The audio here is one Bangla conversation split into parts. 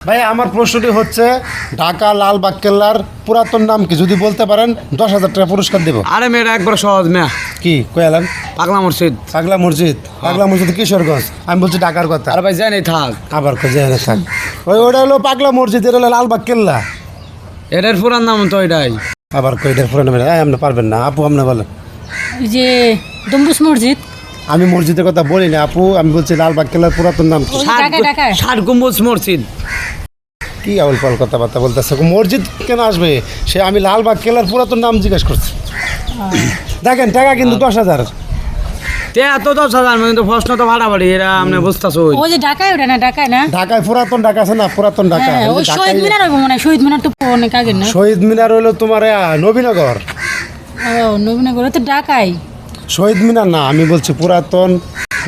ভাই আমার প্রশ্নটি হচ্ছে ঢাকা লালবাগ কেল্লার পুরাতন নাম কি যদি বলতে পারেন 10,000 টাকা পুরস্কার দেব। আরে মেয়েটা একবার সহজ মেয়া কি কয়ালেন? পাগলা মসজিদ। পাগলা মসজিদ। পাগলা মসজিদ কিশোরগঞ্জ। আমি বলছি ঢাকার কথা। আরে ভাই জানি থাক আবার জেনে থাক। ওটা হলো পাগলা মসজিদ, এটা হলো লালবাগ কেল্লা। এটার পুরান নাম তো এটাই। আবার কয়টার পুরানো আপনি পারবেন না আপু, আপনি বলেন। যে গম্বুজ মসজিদ। আমি মসজিদের কথা বলি না আপু, আমি বলছি লালবাগ কেল্লার পুরাতন নাম কি? ঢাকায়। 60 গম্বুজ মসজিদ। কি আউল পাল কথাবার্তা বলতেছে, মসজিদ কেন আসবে সে? আমি লালবাগ কেল্লার পুরাতন নাম জিজ্ঞেস করছি। দেখেন টাকা কিন্তু 10,000। তে এত 10,000 কিন্তু প্রশ্ন তো ভাড়াবাড়ি এরা আপনি বুঝতেছো। ওই যে ঢাকায় ওটা না, ঢাকায় না, ঢাকায় পুরাতন ঢাকা আছে না, পুরাতন ঢাকা। হ্যাঁ, ওই শহীদ মিনার হইব মনে হয়। শহীদ মিনার তো অনেক আগের না। শহীদ মিনার হইলো তোমার নবীনগর। ও নবীনগর তো ঢাকায়। শহীদ মিনার না, আমি বলছি পুরাতন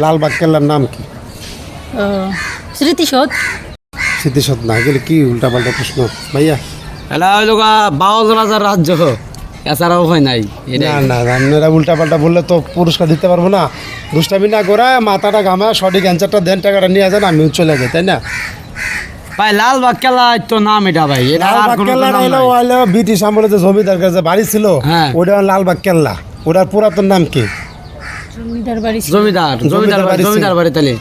লালবাগ কেল্লার নাম কি? ও স্মৃতিসৌধ। স্মৃতিসৌধ না, এগুলো কি উল্টাপাল্টা প্রশ্ন ভাইয়া? এটা হইলো বাউল রাজার রাজ্য, এছাড়াও হয় নাই। না না, আপনারা উল্টাপাল্টা বললে তো পুরস্কার দিতে পারবো না। দুষ্টামি না করে মাথাটা ঘামা সঠিক অ্যান্সারটা দেন, টাকাটা নিয়ে যান, আমি চলে যাই, তাই না? ভাই লালবাগ কেল্লা তো নাম এটা ভাই। এটা আর লালবাগ কোনো কেল্লা নাম নাই। হইলো ব্রিটিশ আমলে যে জমিদার কাছে বাড়ি ছিল, হ্যাঁ। ওটা লালবাগ কেল্লা। ওটার পুরাতন নাম কি? জমিদার বাড়ি ছিল। জমিদার জমিদার বাড়ি ছিল। জমিদার বাড়ি তাহলে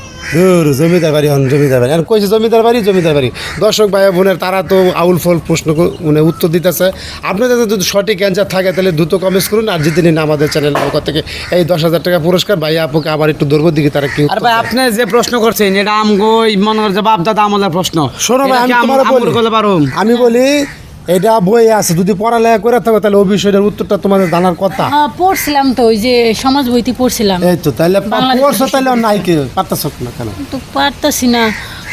জমিদার বাড়ি হন, জমিদার বাড়ি আর কইছে জমিদার বাড়ি, জমিদার বাড়ি। দর্শক ভাই বোনের তারা তো আউল ফল প্রশ্ন মানে উত্তর দিতেছে। আপনাদের যদি সঠিক অ্যান্সার থাকে তাহলে দ্রুত কমেন্ট করুন, আর জিতে নিন আমাদের চ্যানেল থেকে এই 10,000 টাকা পুরস্কার। ভাই আপুকে আবার একটু ধরবো দিকে তারা কি আর ভাই আপনি যে প্রশ্ন করছেন এটা আমগো মনে করে যে বাপ দাদা আমলের প্রশ্ন। শোনো ভাই, এটা কি আমি তোমার আমগো বলি, করলে পারুম? আমি বলি এটা বই আছে, যদি পড়ালেখা করে থাকো তাহলে ওই বিষয়টার উত্তরটা তোমাদের জানার কথা। হ্যাঁ পড়ছিলাম তো, ওই যে সমাজ বইতে পড়ছিলাম। এই তো তাহলে বাংলাদেশের পড়ছো, তাহলে নাই কি পারতেছ না কেন? তো পারতাছি না।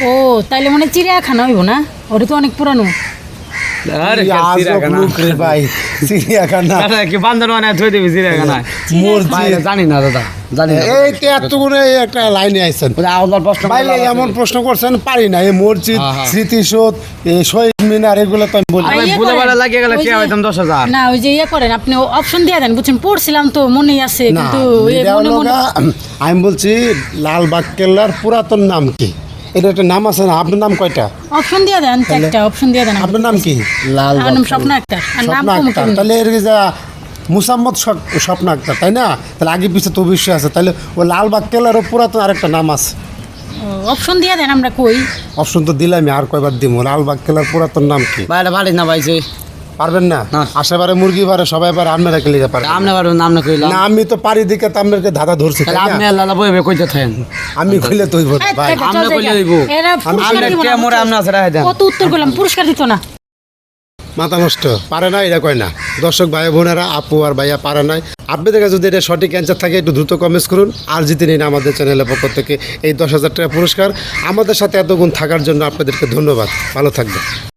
ও তাইলে মানে চিড়িয়াখানা হইব না? ওটা তো অনেক পুরানো। আরে কি আজব চিড়িয়াখানা। লোক রে ভাই, চিড়িয়াখানা দাদা কি বান্দরবানে থই দিবি চিড়িয়াখানায়? ভাই এটা জানি না দাদা, জানি না। এই তো এতগুলো একটা লাইনে আইছেন ওই যে আওলার প্রশ্ন ভাই, করলে এমন প্রশ্ন করছেন পারি না। এই মসজিদ, হ্যাঁ, হ্যাঁ। স্মৃতিসৌধ, এই শহীদ মিনার, এগুলো তো আমি বলি। আর ভাই ইয়ে ভুলে করেন, বাড়া লাগিয়ে গেলে ওই কি যে- হইতাম 10,000? না ওই যে ইয়ে করেন, আপনি অপশন দিয়ে দেন, বুঝছেন? পড়ছিলাম তো মনেই আছে, না, কিন্তু এটা মনে হলো মনে গা, আমি বলছি লালবাগ কেল্লার পুরাতন নাম কি? এটা একটা নাম আছে না, আপনার নাম কয়টা? অপশন দিয়ে দেন, একটা অপশন দিয়ে দেন। আপনার নাম কি? আমার নাম স্বপ্ন আক্তার। আর নাম স্বপ্ন কম আক্তার। কম। তাহলে এর যা মুসাম্মদ স্বপ্ন আক্তার, তাই না? তাহলে আগে পিছিয়ে তো অবশ্যই আছে। তাহলে ও লালবাগ কেল্লারও পুরাতন আরেকটা নাম আছে। অপশন দিয়ে দেন, আমরা কই। অপশন তো দিলামই, আর কয়বার দিব? লালবাগ কেল্লার পুরাতন নাম কি? ভাই এটা ভালো না ভাই যে পারবেন না? না। আশেপারে মুরগি পারে, সবাই পারে, আপনারা কে লিখে পারেন? আমনে পারুন, নাম না কইলাম। না, আমি তো পারি দিকে তো আপনাকে ধাঁধা ধরছি, তাই তাহলে আপনি না? আল্লাহ বইবে কইতে থাকেন। আমি কইলে তুই বল এই, ভাই। চল আমরা জায়গা। কইলে হইব। এরা পুরস্কার আমনে দিব না, কে মোরে আমনে আছে রাখে দেন। কত উত্তর করলাম, পুরস্কার দিত না। মাথা নষ্ট পারে না, এটা কয় না। দর্শক ভাই বোনেরা, আপু আর ভাইয়া পারে নাই। আপনাদের কাছে যদি এটা সঠিক অ্যান্সার থাকে একটু দ্রুত কমেন্টস করুন, আর জিতে নিন আমাদের চ্যানেলের পক্ষ থেকে এই 10,000 টাকা পুরস্কার। আমাদের সাথে এতক্ষণ থাকার জন্য আপনাদেরকে ধন্যবাদ। ভালো থাকবেন।